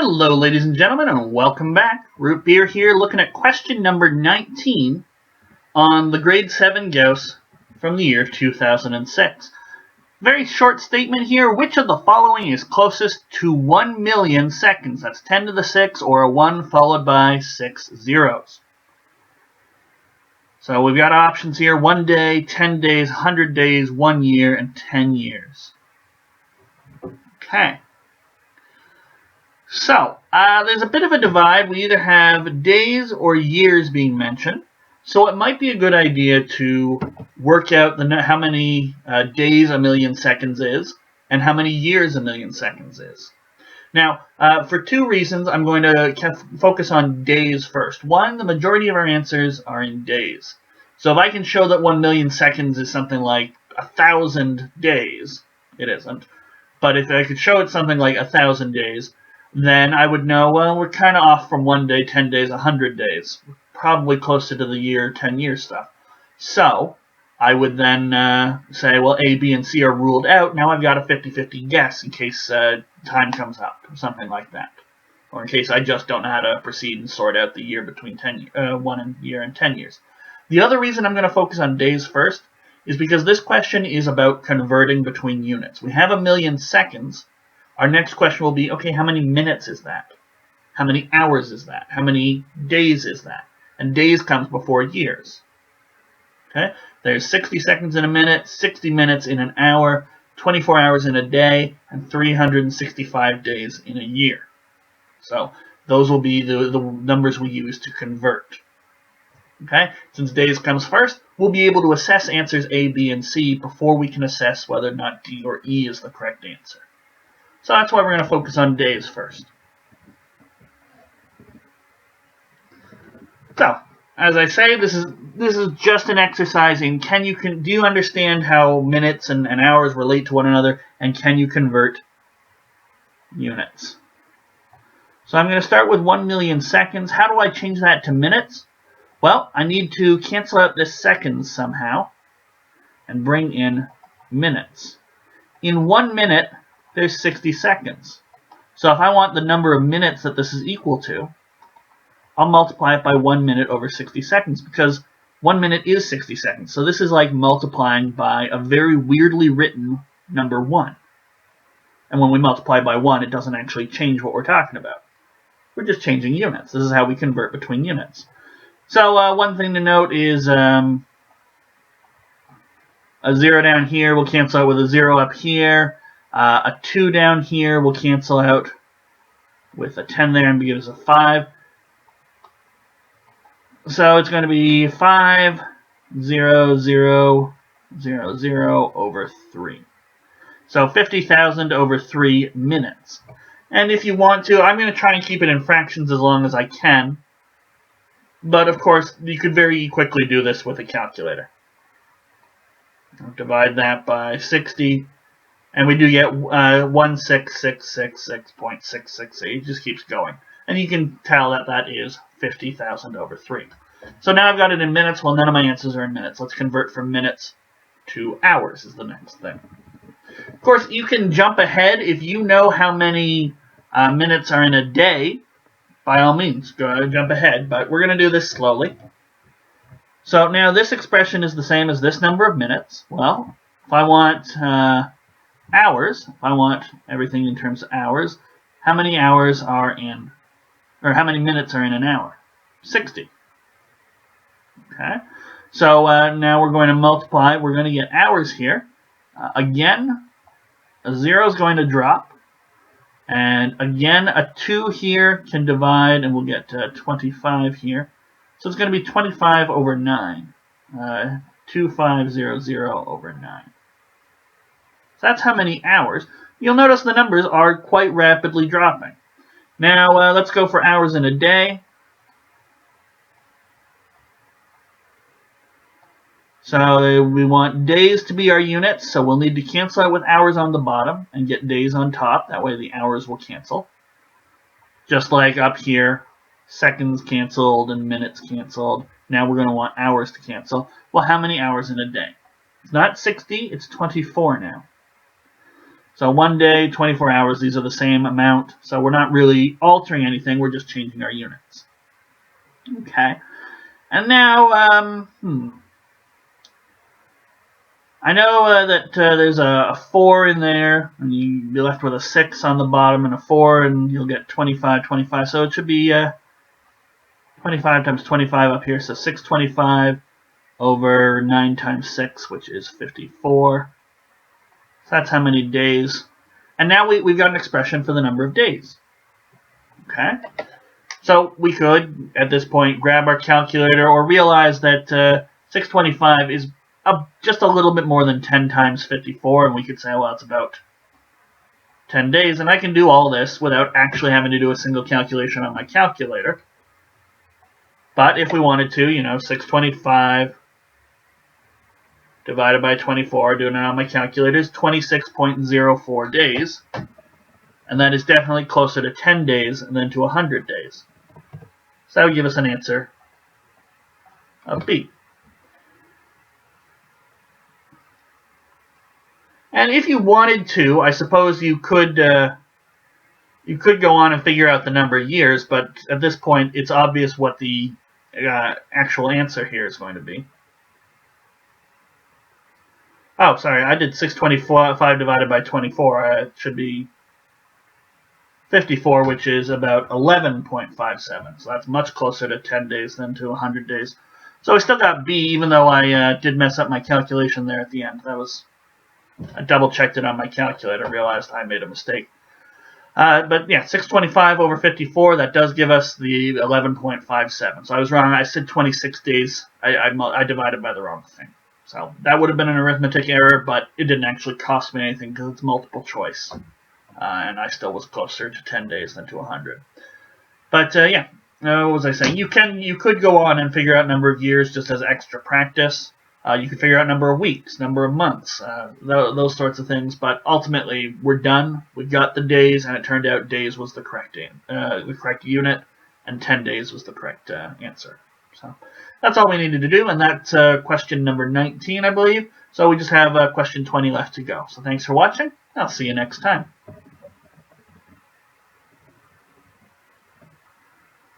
Hello, ladies and gentlemen, and welcome back. Root Beer here, looking at question number 19 on the grade 7 Gauss from the year 2006. Very short statement here. Which of the following is closest to 1 million seconds? That's 10 to the 6 or a 1 followed by 6 zeros. So we've got options here: 1 day, 10 days, 100 days, 1 year, and 10 years. Okay. So, there's a bit of a divide. We either have days or years being mentioned. So it might be a good idea to work out how many days a million seconds is and how many years a million seconds is. Now, for two reasons, I'm going to focus on days first. One, the majority of our answers are in days. So if I can show that 1 million seconds is something like 1,000 days, it isn't. But if I could show it something like 1,000 days, then I would know, well, we're kind of off from 1 day, 10 days, 100 days. Probably closer to the year, 10 year stuff. So I would then say, well, A, B, and C are ruled out. Now I've got a 50-50 guess in case time comes up, or something like that. Or in case I just don't know how to proceed and sort out the year between 1 year and 10 years. The other reason I'm going to focus on days first is because this question is about converting between units. We have 1 million seconds. Our next question will be, okay, how many minutes is that? How many hours is that? How many days is that? And days comes before years. Okay? There's 60 seconds in a minute, 60 minutes in an hour, 24 hours in a day, and 365 days in a year. So those will be the numbers we use to convert. Okay? Since days comes first, we'll be able to assess answers A, B, and C before we can assess whether or not D or E is the correct answer. So that's why we're going to focus on days first. So, as I say, this is just an exercise in do you understand how minutes and hours relate to one another, and can you convert units? So I'm going to start with 1 million seconds. How do I change that to minutes? Well, I need to cancel out this seconds somehow and bring in minutes. In 1 minute, there's 60 seconds. So if I want the number of minutes that this is equal to, I'll multiply it by 1 minute over 60 seconds, because 1 minute is 60 seconds. So this is like multiplying by a very weirdly written number 1. And when we multiply by 1, it doesn't actually change what we're talking about. We're just changing units. This is how we convert between units. So one thing to note is a 0 down here will cancel out with a 0 up here. A 2 down here will cancel out with a 10 there and give us a 5. So it's going to be 5, 0, 0, 0, 0 over 3. So 50,000 over 3 minutes. And if you want to, I'm going to try and keep it in fractions as long as I can. But of course, you could very quickly do this with a calculator. I'll divide that by 60. And we do get 16666.668. It just keeps going. And you can tell that that is 50,000 over 3. So now I've got it in minutes. Well, none of my answers are in minutes. Let's convert from minutes to hours is the next thing. Of course, you can jump ahead. If you know how many minutes are in a day, by all means, go ahead and jump ahead. But we're going to do this slowly. So now this expression is the same as this number of minutes. Well, if I want hours, if I want everything in terms of hours, how many hours are in, or how many minutes are in an hour? 60. Okay, so now we're going to multiply. We're going to get hours here. Again, a 0 is going to drop. And again, a 2 here can divide, and we'll get 25 here. So it's going to be 25 over 9. 2500 over 9. So that's how many hours. You'll notice the numbers are quite rapidly dropping. Now, let's go for hours in a day. So we want days to be our units, so we'll need to cancel out with hours on the bottom and get days on top. That way the hours will cancel. Just like up here, seconds canceled and minutes canceled. Now we're going to want hours to cancel. Well, how many hours in a day? It's not 60, it's 24 now. So 1 day, 24 hours, these are the same amount. So we're not really altering anything, we're just changing our units. Okay. And now, I know that there's a 4 in there, and you'll be left with a 6 on the bottom and a 4, and you'll get 25, 25. So it should be 25 times 25 up here, so 625 over 9 times 6, which is 54. So that's how many days. And now we've got an expression for the number of days. Okay? So we could, at this point, grab our calculator or realize that 625 is just a little bit more than 10 times 54, and we could say, well, it's about 10 days. And I can do all this without actually having to do a single calculation on my calculator. But if we wanted to, 625 divided by 24, doing it on my calculator, is 26.04 days. And that is definitely closer to 10 days than to 100 days. So that would give us an answer of B. And if you wanted to, I suppose you could go on and figure out the number of years, but at this point, it's obvious what the actual answer here is going to be. Oh, sorry, I did 625 divided by 24. It should be 54, which is about 11.57. So that's much closer to 10 days than to 100 days. So I still got B, even though I did mess up my calculation there at the end. I double-checked it on my calculator, realized I made a mistake. But yeah, 625 over 54, that does give us the 11.57. So I was wrong. I said 26 days. I divided by the wrong thing. So that would have been an arithmetic error, but it didn't actually cost me anything because it's multiple choice. And I still was closer to 10 days than to 100. But yeah, what was I saying? You could go on and figure out number of years just as extra practice. You could figure out number of weeks, number of months, those sorts of things. But ultimately, we're done. We got the days, and it turned out days was the correct unit, and 10 days was the correct answer. So that's all we needed to do, and that's question number 19, I believe. So we just have question 20 left to go. So thanks for watching. I'll see you next time.